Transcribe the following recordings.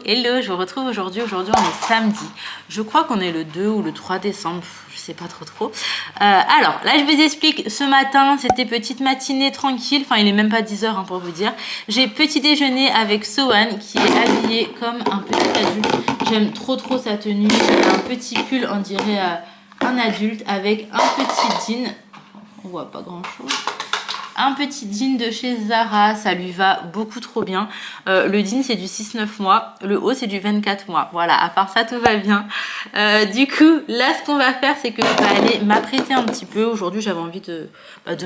Hello, je vous retrouve aujourd'hui. Aujourd'hui, on est samedi. Je crois qu'on est le 2 ou le 3 décembre. Je sais pas trop. Alors, là, je vous explique. Ce matin, c'était petite matinée tranquille. Enfin, il est même pas 10 h pour vous dire. J'ai petit déjeuner avec Sohan qui est habillé comme un petit adulte. J'aime trop sa tenue. Elle a un petit pull, on dirait un adulte, avec un petit jean. On voit pas grand chose. Un petit jean de chez Zara, ça lui va beaucoup trop bien. Le jean c'est du 6-9 mois, le haut c'est du 24 mois. Voilà, à part ça tout va bien. Du coup, là ce qu'on va faire c'est que je vais aller m'apprêter un petit peu. Aujourd'hui j'avais envie de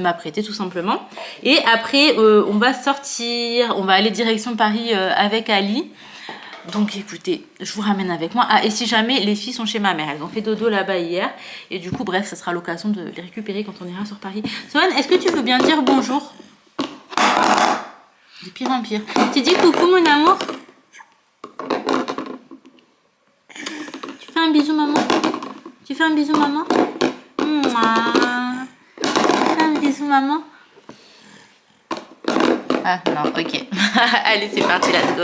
m'apprêter tout simplement. Et après on va sortir, on va aller direction Paris avec Ali. Donc écoutez, je vous ramène avec moi. Ah, et si jamais les filles sont chez ma mère, elles ont fait dodo là-bas hier. Et du coup, bref, ça sera l'occasion de les récupérer quand on ira sur Paris. Sohan, est-ce que tu veux bien dire bonjour? De pire en pire. Tu dis coucou mon amour? Tu fais un bisou maman? Tu fais un bisou maman? Mouah. Tu fais un bisou maman? Ah non, ok. Allez, c'est parti, let's go.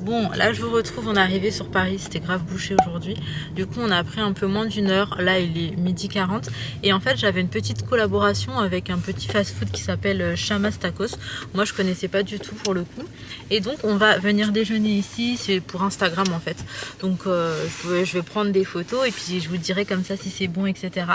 Bon, là je vous retrouve, on est arrivé sur Paris, c'était grave bouché aujourd'hui. Du coup on a pris un peu moins d'une heure, là il est 12h40. Et en fait j'avais une petite collaboration avec un petit fast-food qui s'appelle Chamas Tacos. Moi je connaissais pas du tout pour le coup. Et donc on va venir déjeuner ici, c'est pour Instagram en fait. Donc je vais prendre des photos et puis je vous dirai comme ça si c'est bon, etc.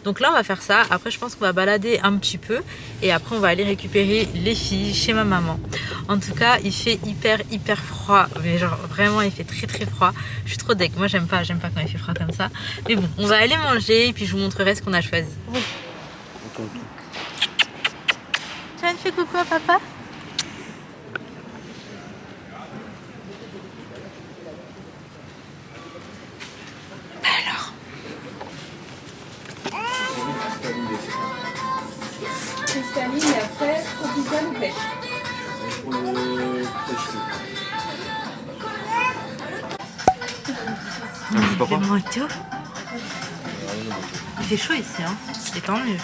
Donc là on va faire ça, après je pense qu'on va balader un petit peu. Et après on va aller récupérer les filles chez ma maman. En tout cas il fait hyper froid. Mais genre vraiment il fait très froid. Je suis trop deg. Moi j'aime pas quand il fait froid comme ça. Mais bon, on va aller manger et puis je vous montrerai ce qu'on a choisi. Oui. Tu viens de faire coucou à papa? Alors. Cristaline et après tropical ou pêche. Le moto. Il fait chaud ici, hein. C'est tant mieux.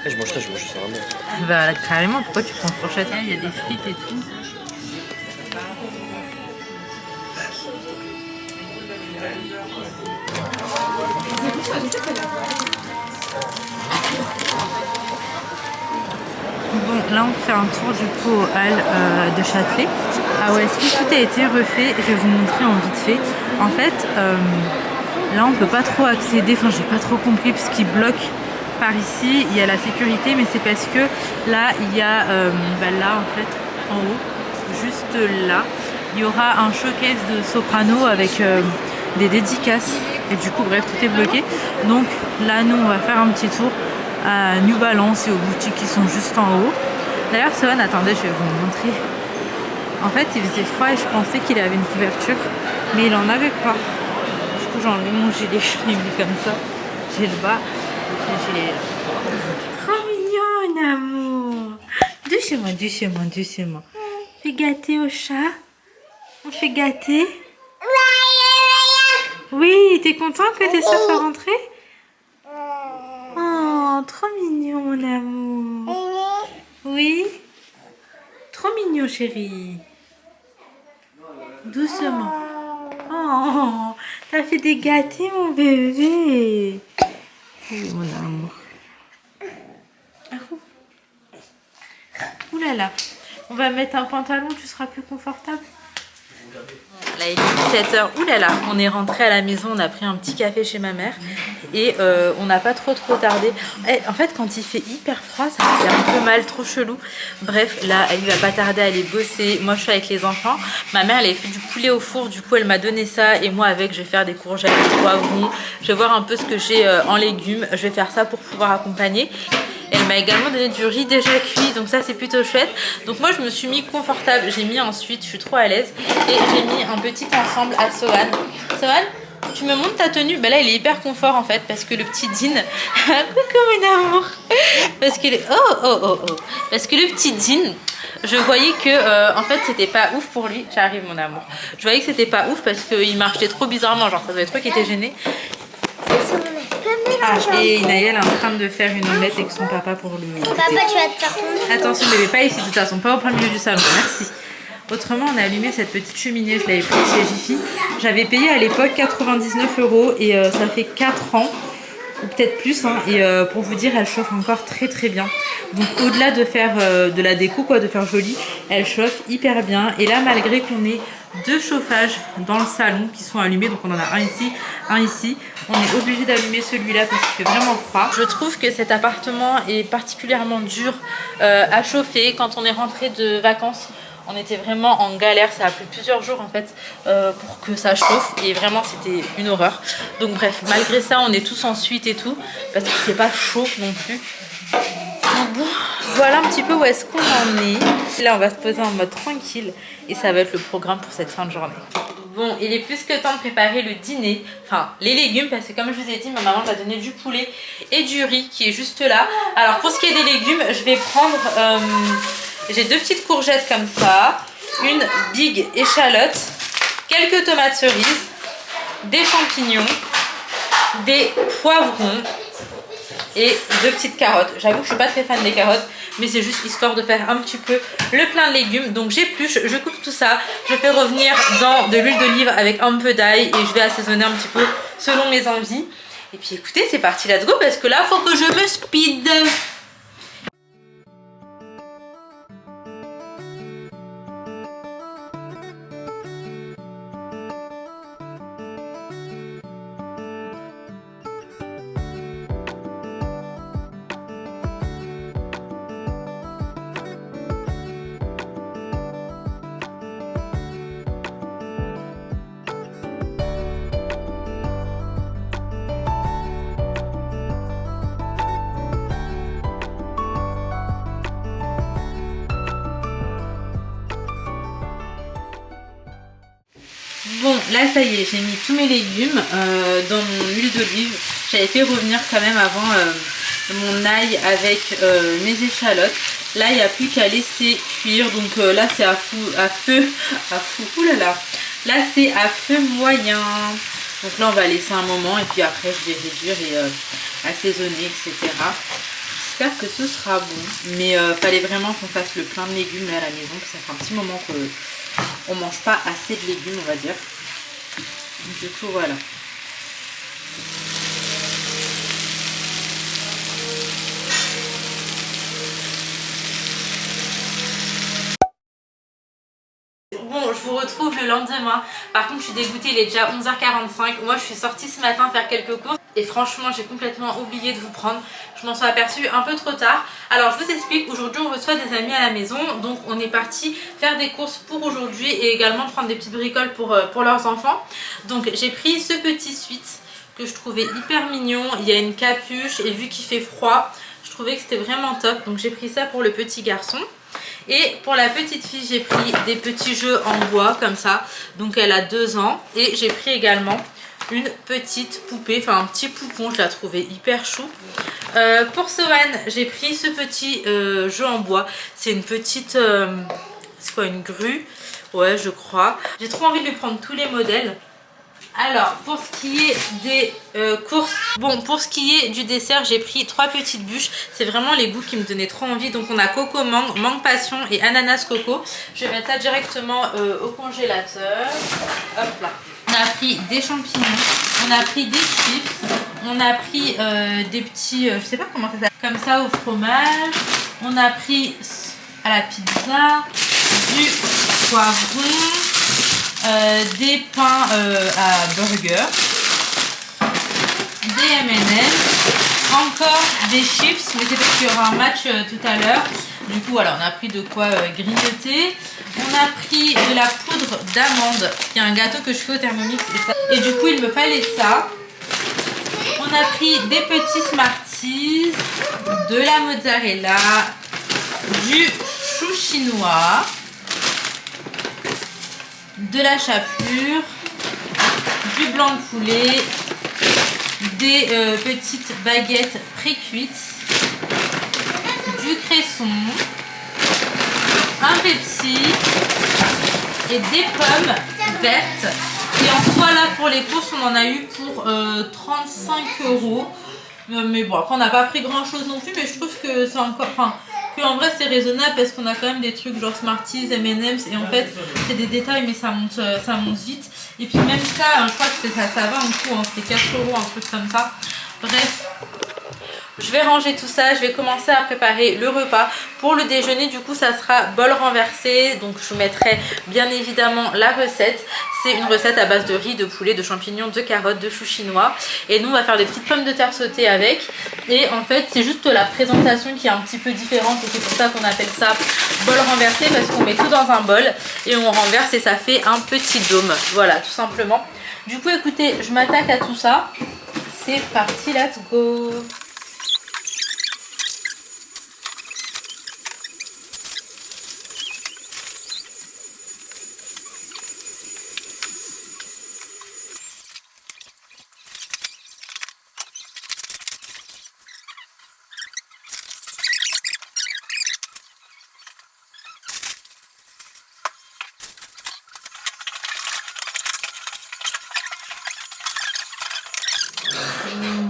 Je mange ça vraiment. Bah là, carrément, pourquoi tu prends une fourchette? Il y a des frites et tout. Bon, là on fait un tour du coup au hall de Châtelet. Ah ouais, si tout a été refait, je vais vous montrer en vite fait. En fait, là on peut pas trop accéder, enfin j'ai pas trop compris parce qu'ils bloquent par ici. Il y a la sécurité, mais c'est parce que là il y a, là en fait, en haut, juste là, il y aura un showcase de soprano avec des dédicaces. Et du coup, bref, tout est bloqué. Donc là, nous, on va faire un petit tour à New Balance et aux boutiques qui sont juste en haut. D'ailleurs, Sohan, attendez, je vais vous montrer. En fait, il faisait froid et je pensais qu'il avait une couverture, mais il en avait pas. Du coup, j'ai enlevé mon gilet, je l'ai mis comme ça. J'ai le bas, le gilet là. Trop mignon, amour. Doucement. Fais gâter au chat. On fait gâter. Oui, t'es content que tes soeurs soient rentrées? Oh, trop mignon mon amour. Oui? Trop mignon chérie. Doucement. Oh, t'as fait des gâtés mon bébé. Oui mon amour. Ouh là là. On va mettre un pantalon, tu seras plus confortable. Là il est 17h, oulala, on est rentré à la maison, on a pris un petit café chez ma mère et on n'a pas trop tardé. En fait quand il fait hyper froid ça me fait un peu mal, trop chelou. Bref là elle va pas tarder à aller bosser, moi je suis avec les enfants. Ma mère elle avait fait du poulet au four, du coup elle m'a donné ça et moi avec je vais faire des courgettes, des poivrons, je vais voir un peu ce que j'ai en légumes, je vais faire ça pour pouvoir accompagner. Elle m'a également donné du riz déjà cuit, donc ça c'est plutôt chouette. Donc moi je me suis mis confortable, j'ai mis ensuite, je suis trop à l'aise, et j'ai mis un petit ensemble à Sohan. Sohan, tu me montres ta tenue? Bah là il est hyper confort en fait, parce que le petit jean, coucou mon amour, parce que parce que le petit jean, je voyais que en fait c'était pas ouf pour lui. J'arrive mon amour. Je voyais que c'était pas ouf parce qu'il marchait trop bizarrement, genre ça devait être toi qui étais gêné. Ah, et Inaël est en train de faire une omelette avec son papa pour le goûter. Papa, tu vas te faire ton... Attention bébé, pas ici de toute façon, pas au plein milieu du salon, merci. Autrement, on a allumé cette petite cheminée, je l'avais prise chez Jiffy. J'avais payé à l'époque 99 € et ça fait 4 ans, ou peut-être plus, hein, et pour vous dire, elle chauffe encore très bien. Donc au-delà de faire de la déco, quoi, de faire joli, elle chauffe hyper bien. Et là, malgré qu'on ait 2 chauffages dans le salon qui sont allumés, donc on en a un ici, on est obligé d'allumer celui-là parce qu'il fait vraiment froid. Je trouve que cet appartement est particulièrement dur à chauffer. Quand on est rentré de vacances, on était vraiment en galère, ça a pris plusieurs jours en fait pour que ça chauffe et vraiment c'était une horreur. Donc bref, malgré ça on est tous en suite et tout parce que c'est pas chaud non plus. Donc bon, voilà un petit peu où est-ce qu'on en est. Là on va se poser en mode tranquille et ça va être le programme pour cette fin de journée. Bon, il est plus que temps de préparer le dîner, enfin les légumes, parce que comme je vous ai dit, ma maman m'a donné du poulet et du riz qui est juste là. Alors pour ce qui est des légumes, je vais prendre, j'ai 2 petites courgettes comme ça, une big échalote, quelques tomates cerises, des champignons, des poivrons et 2 petites carottes. J'avoue que je suis pas très fan des carottes, mais c'est juste histoire de faire un petit peu le plein de légumes. Donc j'épluche, je coupe tout ça, je fais revenir dans de l'huile d'olive avec un peu d'ail et je vais assaisonner un petit peu selon mes envies. Et puis écoutez, c'est parti, let's go, parce que là faut que je me speed. Bon, là ça y est, j'ai mis tous mes légumes dans mon huile d'olive. J'avais fait revenir quand même avant mon ail avec mes échalotes. Là il n'y a plus qu'à laisser cuire. Donc là c'est à feu, oulala. Là c'est à feu moyen. Donc là on va laisser un moment et puis après je vais réduire et assaisonner, etc. J'espère que ce sera bon. Mais fallait vraiment qu'on fasse le plein de légumes là à la maison. Ça fait un petit moment que on mange pas assez de légumes, on va dire. Du coup voilà. Bon, je vous retrouve le lendemain. Par contre, je suis dégoûtée, il est déjà 11h45. Moi, je suis sortie ce matin faire quelques courses. Et franchement, j'ai complètement oublié de vous prendre. Je m'en suis aperçue un peu trop tard. Alors, je vous explique. Aujourd'hui, on reçoit des amis à la maison. Donc, on est parti faire des courses pour aujourd'hui. Et également prendre des petites bricoles pour leurs enfants. Donc, j'ai pris ce petit sweat que je trouvais hyper mignon. Il y a une capuche. Et vu qu'il fait froid, je trouvais que c'était vraiment top. Donc, j'ai pris ça pour le petit garçon. Et pour la petite fille, j'ai pris des petits jeux en bois comme ça. Donc elle a 2 ans. Et j'ai pris également une petite poupée, enfin un petit poupon. Je la trouvais hyper chou. Pour Sohan, j'ai pris ce petit jeu en bois. C'est une petite... c'est quoi, une grue? Ouais, je crois. J'ai trop envie de lui prendre tous les modèles. Alors, pour ce qui est des courses, bon, pour ce qui est du dessert, j'ai pris 3 petites bûches. C'est vraiment les goûts qui me donnaient trop envie. Donc, on a coco mangue, mangue passion et ananas coco. Je vais mettre ça directement au congélateur. Hop là. On a pris des champignons, on a pris des chips, on a pris des petits, je sais pas comment ça s'appelle, comme ça au fromage. On a pris à la pizza, du poivron, des pains à burger, des M&M's, encore des chips, mais c'est parce qu'il y aura un match tout à l'heure. Du coup, voilà, on a pris de quoi grignoter. On a pris de la poudre d'amande, qui est un gâteau que je fais au Thermomix. Et du coup, il me fallait ça. On a pris des petits Smarties, de la mozzarella, du chou chinois, de la chapelure, du blanc de poulet, des petites baguettes pré-cuites, du cresson, un Pepsi et des pommes vertes. Et en soi là pour les courses on en a eu pour 35 €. Mais bon, après on n'a pas pris grand chose non plus, mais je trouve que c'est encore, enfin, que en vrai c'est raisonnable parce qu'on a quand même des trucs genre Smarties, M&M's et en fait c'est des détails mais ça monte vite. Et puis même ça, je crois que ça va en coup, hein, c'était 4 €, un truc comme ça. Bref. Je vais ranger tout ça, je vais commencer à préparer le repas. Pour le déjeuner, du coup, ça sera bol renversé. Donc, je vous mettrai bien évidemment la recette. C'est une recette à base de riz, de poulet, de champignons, de carottes, de choux chinois. Et nous, on va faire des petites pommes de terre sautées avec. Et en fait, c'est juste la présentation qui est un petit peu différente. Et c'est pour ça qu'on appelle ça bol renversé. Parce qu'on met tout dans un bol et on renverse et ça fait un petit dôme. Voilà, tout simplement. Du coup, écoutez, je m'attaque à tout ça. C'est parti, let's go!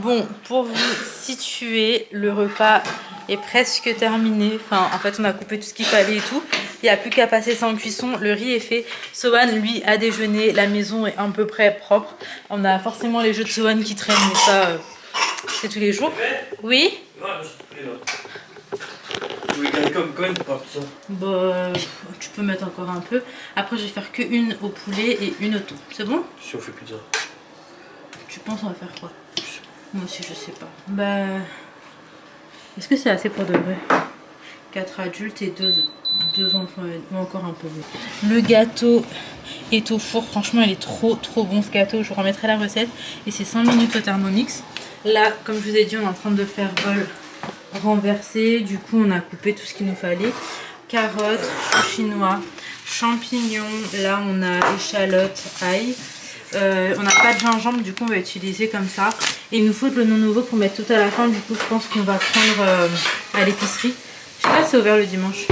Bon, pour vous situer, le repas est presque terminé. Enfin, en fait, on a coupé tout ce qu'il fallait et tout. Il n'y a plus qu'à passer ça en cuisson. Le riz est fait. Sohan, lui, a déjeuné. La maison est à peu près propre. On a forcément les jeux de Sohan qui traînent, mais ça, c'est tous les jours. Oui? Bah, tu peux mettre encore un peu. Après, je vais faire qu'une au poulet et une au thon. C'est bon? Si on fait pizza. Tu penses on va faire quoi? Moi aussi, je sais pas. Bah, est-ce que c'est assez pour de vrai? 4 adultes et 2 enfants, ou encore un peu mieux. Le gâteau est au four. Franchement, il est trop bon ce gâteau. Je vous remettrai la recette. Et c'est 5 minutes au Thermomix. Là, comme je vous ai dit, on est en train de faire bol renversé. Du coup, on a coupé tout ce qu'il nous fallait. Carottes, choux chinois, champignons. Là, on a échalotes, ail. On n'a pas de gingembre, du coup on va utiliser comme ça. Et il nous faut de l'oignon nouveau pour mettre tout à la fin. Du coup je pense qu'on va prendre à l'épicerie. Je sais pas si c'est ouvert le dimanche.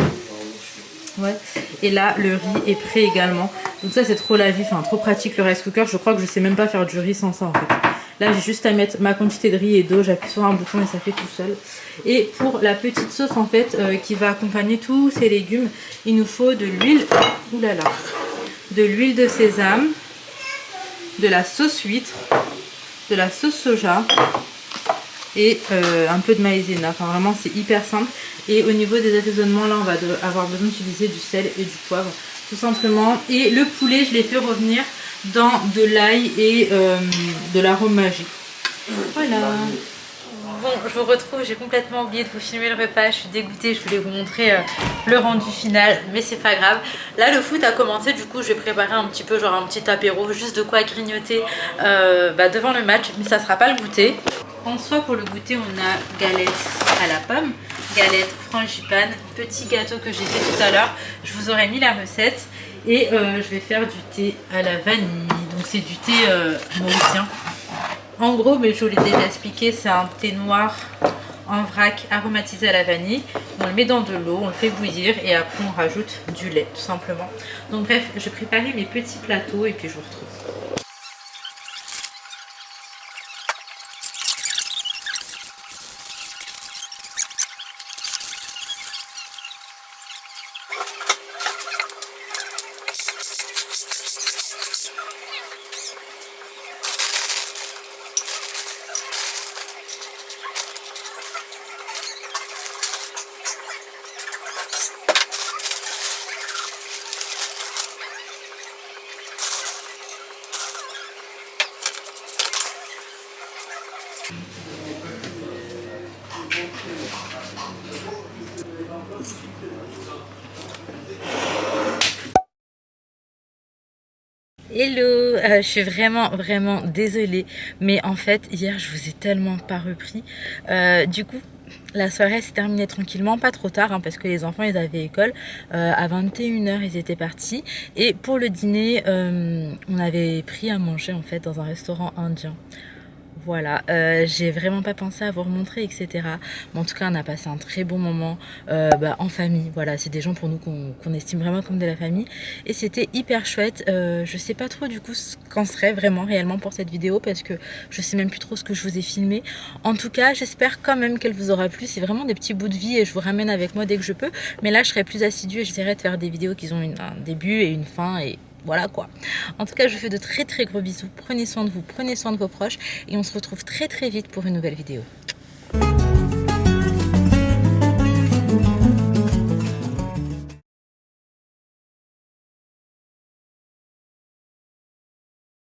Ouais. Et là le riz est prêt également. Donc ça c'est trop la vie, enfin trop pratique le rice cooker. Je crois que je sais même pas faire du riz sans ça en fait. Là j'ai juste à mettre ma quantité de riz et d'eau. J'appuie sur un bouton et ça fait tout seul. Et pour la petite sauce en fait qui va accompagner tous ces légumes, il nous faut de l'huile. Oulala. De l'huile de sésame. De la sauce huître, de la sauce soja et un peu de maïzena. Enfin vraiment c'est hyper simple. Et au niveau des assaisonnements là on va avoir besoin d'utiliser du sel et du poivre tout simplement. Et le poulet je l'ai fait revenir dans de l'ail et de l'arôme magique. Voilà. Bon, je vous retrouve, j'ai complètement oublié de vous filmer le repas, je suis dégoûtée, je voulais vous montrer le rendu final, mais c'est pas grave. Là le foot a commencé, du coup je vais préparer un petit peu, genre un petit apéro, juste de quoi grignoter devant le match, mais ça sera pas le goûter. En soi pour le goûter on a galette à la pomme, galette frangipane, petit gâteau que j'ai fait tout à l'heure, je vous aurais mis la recette. Et je vais faire du thé à la vanille, donc c'est du thé mauricien. En gros, mais je vous l'ai déjà expliqué, c'est un thé noir en vrac aromatisé à la vanille. On le met dans de l'eau, on le fait bouillir et après on rajoute du lait tout simplement. Donc bref, je préparais mes petits plateaux et puis je vous retrouve. Hello, je suis vraiment désolée, mais en fait hier je vous ai tellement pas repris. Du coup la soirée s'est terminée tranquillement, pas trop tard hein, parce que les enfants ils avaient école. À 21h ils étaient partis et pour le dîner on avait pris à manger en fait dans un restaurant indien. Voilà, j'ai vraiment pas pensé à vous remontrer, etc. Mais en tout cas, on a passé un très bon moment en famille. Voilà, c'est des gens pour nous qu'on estime vraiment comme de la famille. Et c'était hyper chouette. Je sais pas trop du coup ce qu'en serait vraiment réellement pour cette vidéo parce que je sais même plus trop ce que je vous ai filmé. En tout cas, j'espère quand même qu'elle vous aura plu. C'est vraiment des petits bouts de vie et je vous ramène avec moi dès que je peux. Mais là, je serai plus assidue et j'essaierai de faire des vidéos qui ont un début et une fin et voilà quoi. En tout cas, je vous fais de très gros bisous. Prenez soin de vous, prenez soin de vos proches et on se retrouve très vite pour une nouvelle vidéo.